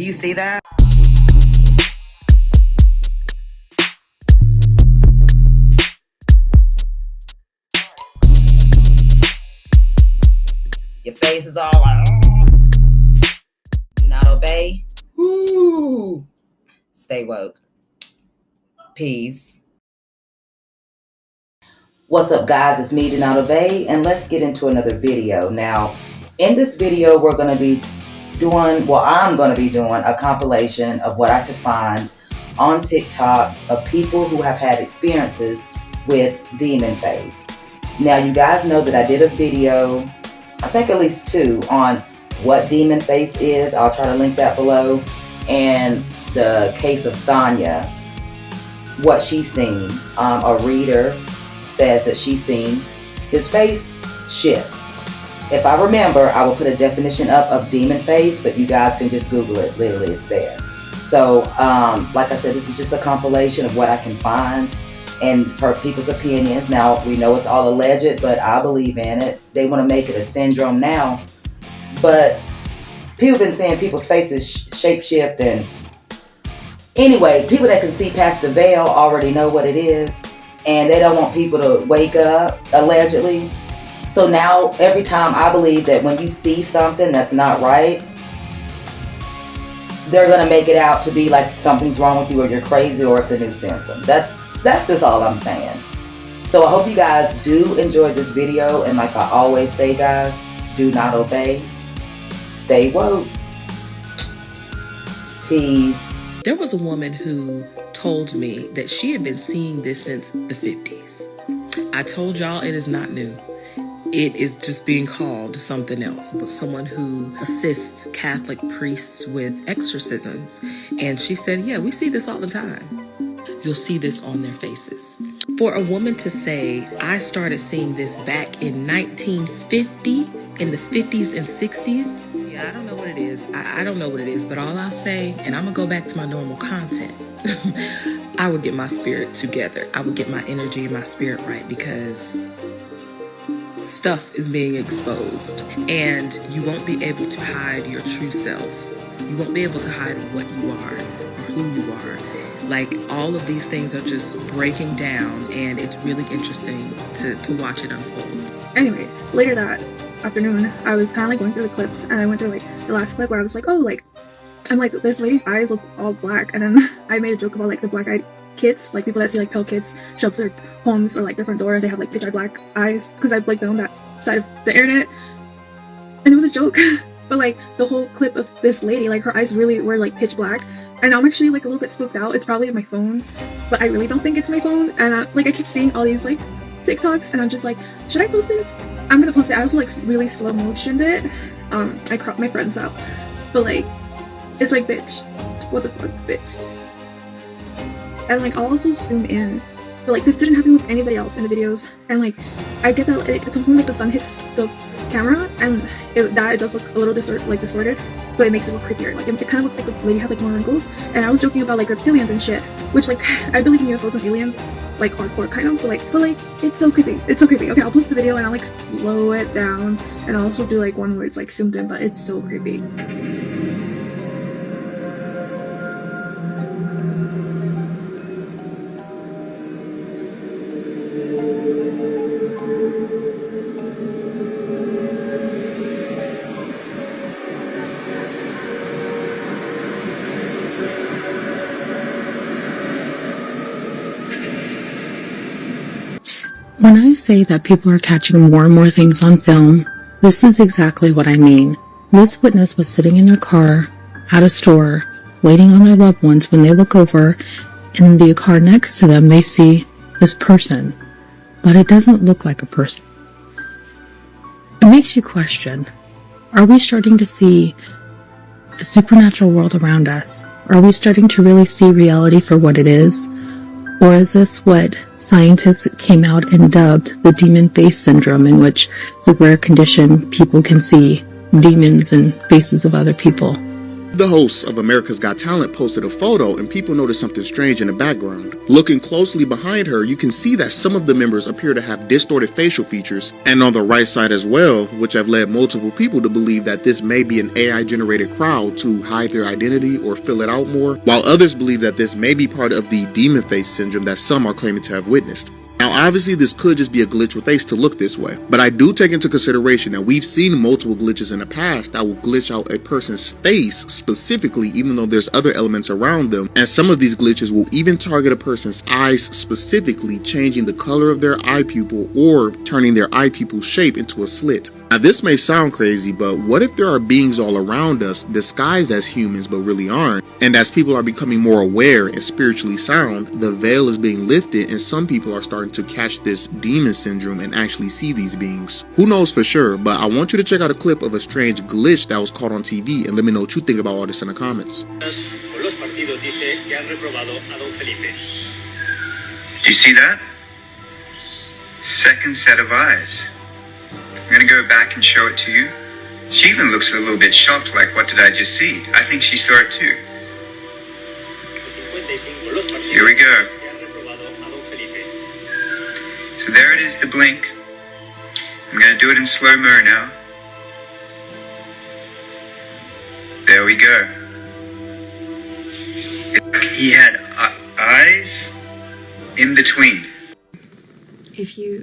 you see that? Your face is all like, oh. Do not obey. Woo. Stay woke. Peace. What's up, guys? It's me, Do Not Obey, and let's get into another video. Now, in this video, we're going to be doing, well, I'm going to be doing a compilation of what I could find on TikTok of people who have had experiences with demon phase. Now, you guys know that I did a video, I think at least 2, on what demon face is. I'll try to link that below. And the case of Sonya, what she's seen. A reader says that she's seen his face shift. If I remember, I will put a definition up of demon face, but you guys can just Google it. Literally, it's there. So, like I said, this is just a compilation of what I can find and per people's opinions. Now, we know it's all alleged, but I believe in it. They want to make it a syndrome now, but people have been saying people's faces shape shift, and anyway, people that can see past the veil already know what it is, and they don't want people to wake up, allegedly. So now, every time, I believe that when you see something that's not right, they're going to make it out to be like something's wrong with you, or you're crazy, or it's a new symptom. That's just all I'm saying. So I hope you guys do enjoy this video, and like I always say, guys, do not obey. Stay woke. Peace. There was a woman who told me that she had been seeing this since the 50s. I told y'all it is not new. It is just being called something else, but someone who assists Catholic priests with exorcisms. And she said, yeah, we see this all the time. You'll see this on their faces. For a woman to say, I started seeing this back in 1950, in the 50s and 60s, I don't know what it is. I don't know what it is, but all I'll say, and I'm gonna go back to my normal content, I would get my spirit together. I would get my energy and my spirit right, because stuff is being exposed, and you won't be able to hide your true self. You won't be able to hide what you are or who you are. Like, all of these things are just breaking down, and it's really interesting to watch it unfold. Anyways, later that afternoon, I was kind of like going through the clips, and I went through like the last clip where I was like, oh, like, I'm like, this lady's eyes look all black, and then I made a joke about like the black-eyed kids, like people that see like pale kids show up to their homes or like their front door and they have like pitch black eyes, because I've like been on that side of the internet, and it was a joke. But like the whole clip of this lady, like her eyes really were like pitch black, and I'm actually like a little bit spooked out. It's probably my phone, but I really don't think it's my phone. And I keep seeing all these like TikToks, and I'm just like, should I post this? I'm gonna post it. I also like really slow motioned it. I cropped my friends out, but like, it's like, bitch, what the fuck, bitch. And like, I'll also zoom in, but like, this didn't happen with anybody else in the videos. And like, I get that at some point like the sun hits the camera, and it does look a little distorted, but it makes it look creepier. Like, it kind of looks like the lady has like more wrinkles. And I was joking about like reptilians and shit, which like, I believe in UFOs and aliens, like hardcore kind of, but like it's so creepy. It's so creepy. Okay, I'll post the video and I'll like slow it down, and I'll also do like one where it's like zoomed in, but it's so creepy. When I say that people are catching more and more things on film, this is exactly what I mean. This witness was sitting in their car at a store, waiting on their loved ones, when they look over, and in the car next to them, they see this person, but it doesn't look like a person. It makes you question, are we starting to see a supernatural world around us? Are we starting to really see reality for what it is? Or is this what scientists came out and dubbed the demon face syndrome, in which it's a rare condition people can see demons in faces of other people? The hosts of America's Got Talent posted a photo and people noticed something strange in the background. Looking closely behind her, you can see that some of the members appear to have distorted facial features, and on the right side as well, which have led multiple people to believe that this may be an AI-generated crowd to hide their identity or fill it out more, while others believe that this may be part of the demon face syndrome that some are claiming to have witnessed. Now obviously this could just be a glitch with face to look this way, but I do take into consideration that we've seen multiple glitches in the past that will glitch out a person's face specifically even though there's other elements around them, and some of these glitches will even target a person's eyes specifically, changing the color of their eye pupil or turning their eye pupil shape into a slit. Now this may sound crazy, but what if there are beings all around us disguised as humans but really aren't? And as people are becoming more aware and spiritually sound, the veil is being lifted and some people are starting to catch this demon syndrome and actually see these beings. Who knows for sure, but I want you to check out a clip of a strange glitch that was caught on TV and let me know what you think about all this in the comments. Do you see that? Second set of eyes. I'm gonna go back and show it to you. She even looks a little bit shocked, like, what did I just see? I think she saw it too. Here we go. So there it is, the blink. I'm gonna do it in slow-mo now. There we go. It's like he had eyes in between.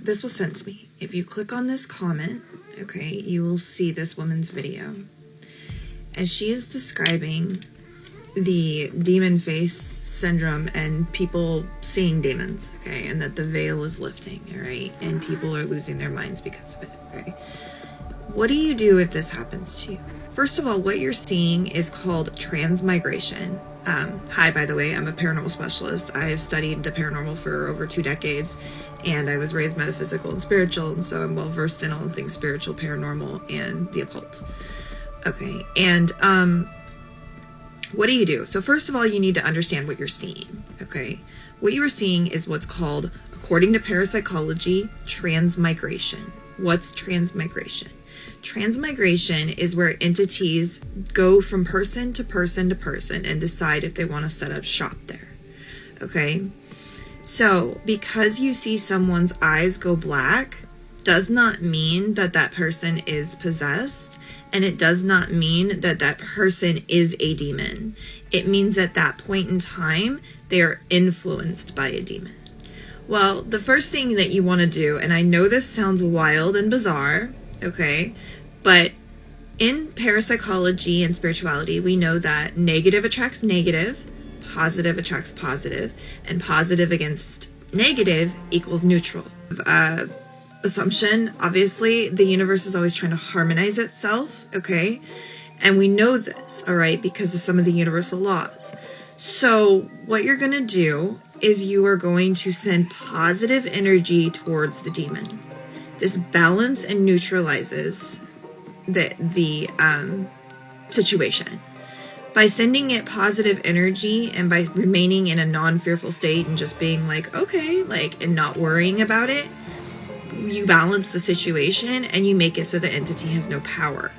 This was sent to me. If you click on this comment, okay, you will see this woman's video. As she is describing the demon face syndrome and people seeing demons, okay, and that the veil is lifting, all right, and people are losing their minds because of it, okay. What do you do if this happens to you? First of all, what you're seeing is called transmigration. Hi, by the way, I'm a paranormal specialist. I have studied the paranormal for over 2 decades, and I was raised metaphysical and spiritual, and so I'm well versed in all things spiritual, paranormal, and the occult. Okay, and what do you do? So first of all, you need to understand what you're seeing, okay? What you are seeing is what's called, according to parapsychology, transmigration. What's transmigration? Transmigration is where entities go from person to person to person and decide if they want to set up shop there, okay? So because you see someone's eyes go black does not mean that that person is possessed, and it does not mean that that person is a demon. It means at that point in time, they are influenced by a demon. Well, the first thing that you want to do, and I know this sounds wild and bizarre, okay, but in parapsychology and spirituality, we know that negative attracts negative, positive attracts positive, and positive against negative equals neutral. Assumption, obviously, the universe is always trying to harmonize itself, okay? And we know this, all right, because of some of the universal laws. So what you're going to do is you are going to send positive energy towards the demon. This balance and neutralizes the situation. By sending it positive energy and by remaining in a non-fearful state and just being like, okay, like, and not worrying about it, you balance the situation and you make it so the entity has no power.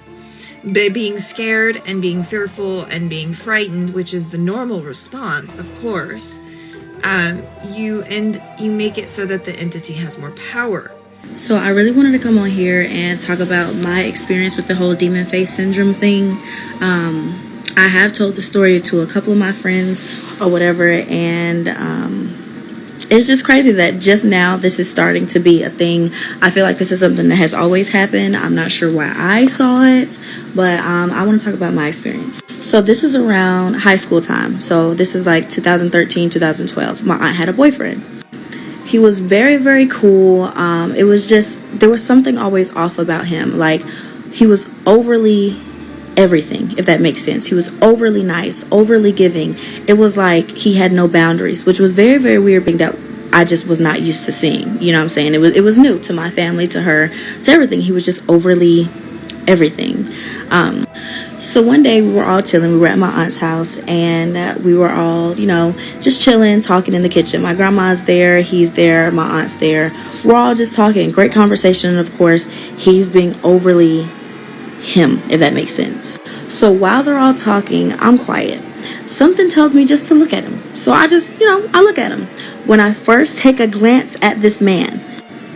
By being scared and being fearful and being frightened, which is the normal response, of course, you make it so that the entity has more power. So I really wanted to come on here and talk about my experience with the whole demon face syndrome thing. I have told the story to a couple of my friends or whatever, and it's just crazy that just now this is starting to be a thing. I feel like this is something that has always happened. I'm not sure why I saw it, but I want to talk about my experience. So this is around high school time. So this is like 2013, 2012. My aunt had a boyfriend. He was very, very cool. It was just, there was something always off about him. Like, he was overly everything, if that makes sense. He was overly nice, overly giving. It was like he had no boundaries, which was very, very weird, being that I just was not used to seeing. You know what I'm saying? It was new to my family, to her, to everything. He was just overly everything. So one day we were all chilling. We were at my aunt's house, and we were all, you know, just chilling, talking in the kitchen. My grandma's there, he's there, my aunt's there. We're all just talking. Great conversation. And of course, he's being overly him, if that makes sense. So while they're all talking, I'm quiet. Something tells me just to look at him. So I just, I look at him. When I first take a glance at this man,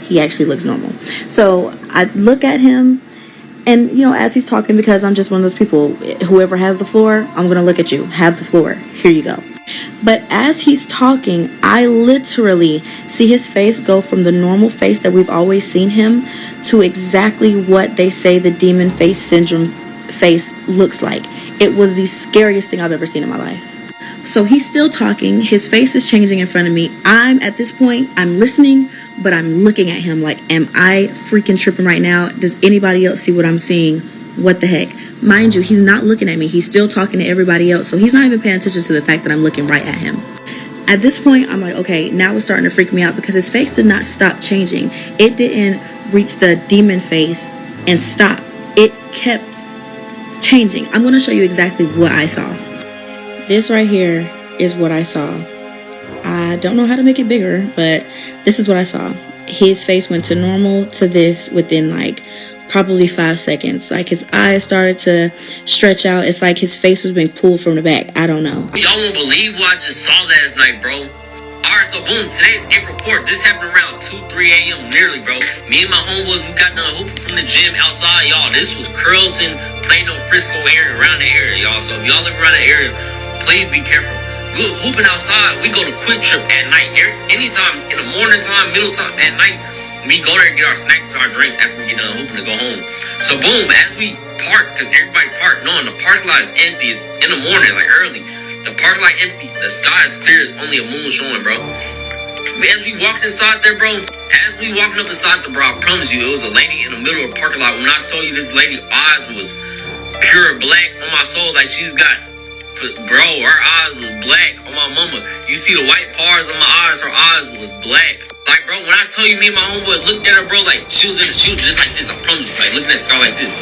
he actually looks normal. So I look at him, and, as he's talking, because I'm just one of those people, whoever has the floor, I'm going to look at you. Have the floor. Here you go. But as he's talking, I literally see his face go from the normal face that we've always seen him to exactly what they say the demon face syndrome face looks like. It was the scariest thing I've ever seen in my life. So he's still talking. His face is changing in front of me. At this point, I'm listening, but I'm looking at him like, am I freaking tripping right now? Does anybody else see what I'm seeing? What the heck? Mind you, he's not looking at me. He's still talking to everybody else. So he's not even paying attention to the fact that I'm looking right at him. At this point, I'm like, okay, now it's starting to freak me out because his face did not stop changing. It didn't reach the demon face and stop. It kept changing. I'm going to show you exactly what I saw. This right here is what I saw. I don't know how to make it bigger, but this is what I saw. His face went to normal to this within probably 5 seconds. His eyes started to stretch out. It's like his face was being pulled from the back. I don't know. Y'all won't believe what I just saw last night, bro. Alright, so boom, today's April 4th. This happened around 2-3 a.m. nearly, bro. Me and my homeboy, we got done hooping from the gym outside, y'all. This was Carrollton, Plano, Frisco area, around the area, y'all. So if y'all live around the area, please be careful. We were hooping outside. We go to Quick Trip at night. Anytime, in the morning time, middle time, at night, we go there and get our snacks and our drinks after we get done hooping to go home. So boom, as we park, because everybody parked, knowing the parking lot is empty. It's in the morning, early. The parking lot empty. The sky is clear. There's only a moon showing, bro. As we walked inside there, bro, as we walking up inside the bro, I promise you, it was a lady in the middle of the parking lot. When I told you this lady eyes was pure black on my soul, she's got, bro, her eyes was black on my mama. You see the white parts on my eyes, her eyes was black. Bro, when I tell you, me and my homeboy looked at her, bro, she was just like this, I promise you, looking at the sky like this.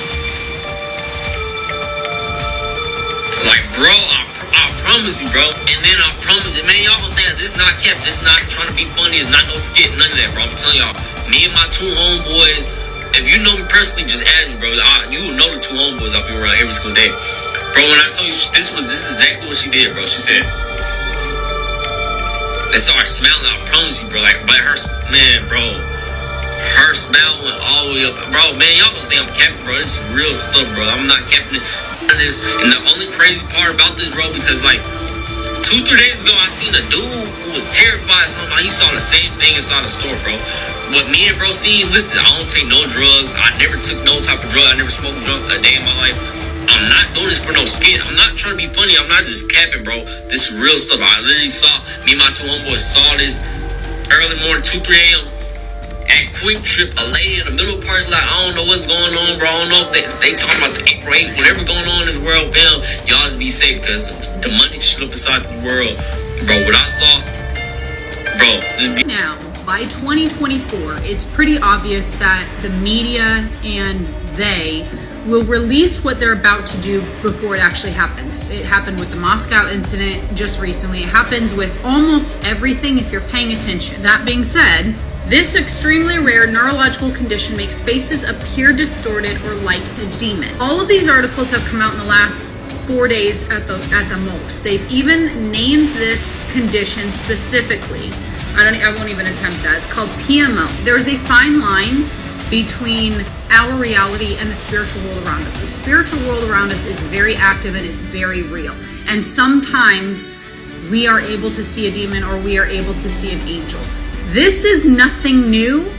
Bro, I promise you, bro. And then I promise you, man, y'all gonna think this not kept, this not trying to be funny, it's not no skit, none of that, bro. I'm telling y'all, me and my 2 homeboys, if you know me personally, just add me, bro. You will know the 2 homeboys I'll be around every single day. Bro, when I tell you, this is exactly what she did, bro. She said, they started smiling, I promise you, bro. But her smile went all the way up. Bro, man, y'all don't think I'm capping, bro. This is real stuff, bro. I'm not capping it. And the only crazy part about this, bro, because 2-3 days ago, I seen a dude who was terrified talking about he saw the same thing inside the store, bro. What me and bro seen, listen, I don't take no drugs. I never took no type of drug. I never smoked a day in my life. I'm not doing this for no skit. I'm not trying to be funny. I'm not just capping, bro. This is real stuff. I literally saw, me and my 2 homeboys saw this early morning, 2-3 a.m. at Quick Trip, a lady in the middle of the parking lot. I don't know what's going on, bro. I don't know if they talking about the April 8th, whatever going on in this world, fam. Y'all be safe because the money should up inside the world. Bro, what I saw, bro, just be... Now, by 2024, it's pretty obvious that the media and they will release what they're about to do before it actually happens. It happened with the Moscow incident just recently. It happens with almost everything if you're paying attention. That being said, this extremely rare neurological condition makes faces appear distorted or like a demon. All of these articles have come out in the last 4 days at the most. They've even named this condition specifically. I won't even attempt that. It's called PMO. There's a fine line between our reality and the spiritual world around us. The spiritual world around us is very active and it's very real. And sometimes we are able to see a demon or we are able to see an angel. This is nothing new,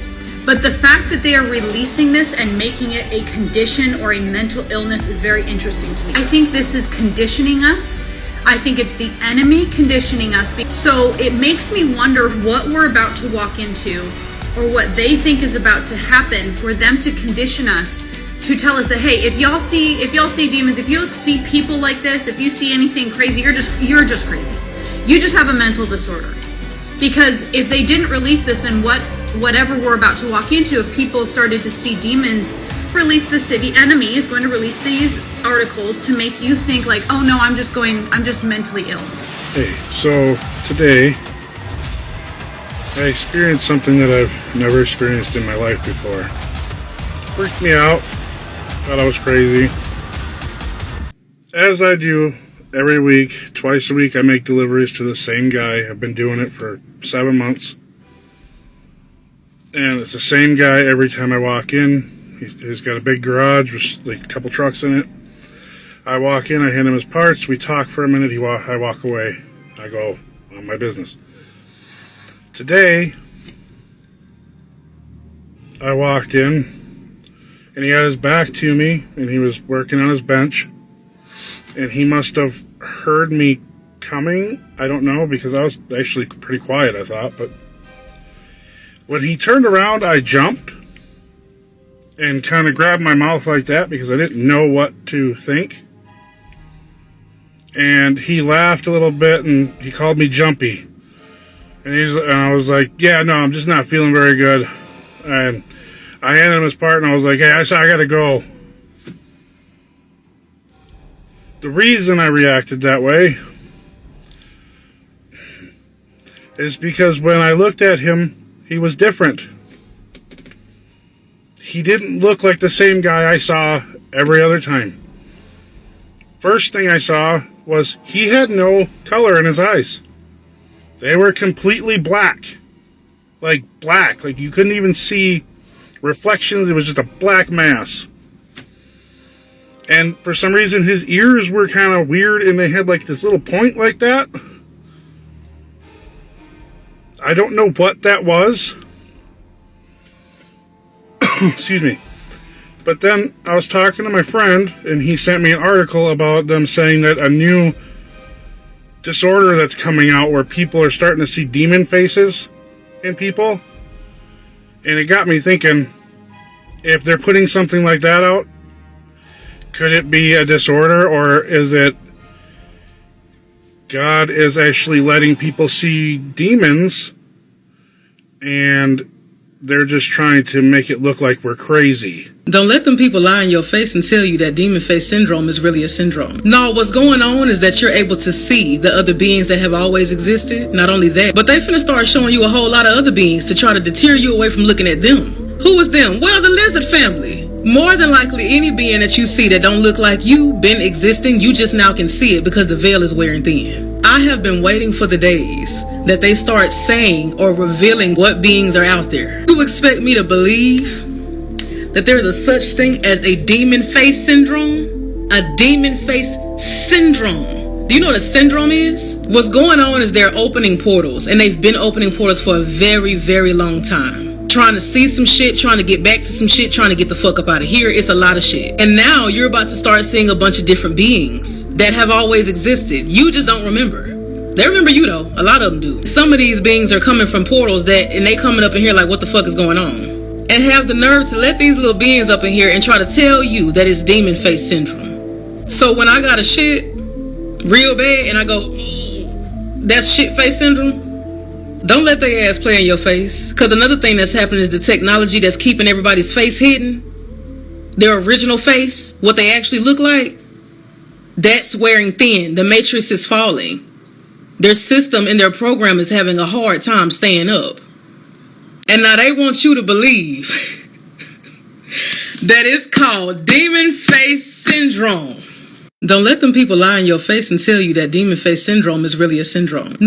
but the fact that they are releasing this and making it a condition or a mental illness is very interesting to me. I think this is conditioning us. I think it's the enemy conditioning us. So it makes me wonder what we're about to walk into or what they think is about to happen for them to condition us to tell us that, hey, if y'all see demons, if you see people like this, if you see anything crazy, you're just crazy. You just have a mental disorder. Because if they didn't release this and whatever we're about to walk into, if people started to see demons release this, the enemy is going to release these articles to make you think like, oh no, I'm just mentally ill. Hey, so today I experienced something that I've never experienced in my life before. It freaked me out. Thought I was crazy. As I do every week, twice a week, I make deliveries to the same guy. I've been doing it for 7 months. And it's the same guy every time I walk in. He's got a big garage with like a couple trucks in it. I walk in, I hand him his parts, we talk for a minute, I walk away. I go on my business. Today, I walked in, and he had his back to me, and he was working on his bench, and he must have heard me coming. I don't know, because I was actually pretty quiet, I thought, but when he turned around, I jumped and kind of grabbed my mouth like that because I didn't know what to think. And he laughed a little bit, and he called me jumpy. And I was like, yeah, no, I'm just not feeling very good. And I handed him his part, and I was like, hey, I gotta go. The reason I reacted that way is because when I looked at him, he was different. He didn't look like the same guy I saw every other time. First thing I saw was he had no color in his eyes. They were completely black. Like black. Like you couldn't even see reflections. It was just a black mass. And for some reason his ears were kind of weird and they had like this little point like that. I don't know what that was. Excuse me. But then I was talking to my friend, and he sent me an article about them saying that a new disorder that's coming out where people are starting to see demon faces in people. And it got me thinking, if they're putting something like that out, could it be a disorder, or is it God is actually letting people see demons and they're just trying to make it look like we're crazy? Don't let them people lie in your face and tell you that demon face syndrome is really a syndrome. No, what's going on is that you're able to see the other beings that have always existed. Not only that, but they finna start showing you a whole lot of other beings to try to deter you away from looking at them. Who is them? Well, the lizard family. More than likely, any being that you see that don't look like you been existing, you just now can see it because the veil is wearing thin. I have been waiting for the days that they start saying or revealing what beings are out there. You expect me to believe that there's a such thing as a demon face syndrome? A demon face syndrome. Do you know what a syndrome is? What's going on is they're opening portals, and they've been opening portals for a very, very long time. Trying to see some shit, trying to get back to some shit, trying to get the fuck up out of here. It's a lot of shit. And now you're about to start seeing a bunch of different beings that have always existed. You just don't remember. They remember you though. A lot of them do. Some of these beings are coming from portals and they coming up in here like, what the fuck is going on? And have the nerve to let these little beings up in here and try to tell you that it's demon face syndrome. So when I got a shit real bad and I go, that's shit face syndrome, don't let their ass play in your face. Because another thing that's happening is the technology that's keeping everybody's face hidden. Their original face, what they actually look like, that's wearing thin. The matrix is falling. Their system and their program is having a hard time staying up. And now they want you to believe that it's called demon face syndrome. Don't let them people lie in your face and tell you that demon face syndrome is really a syndrome.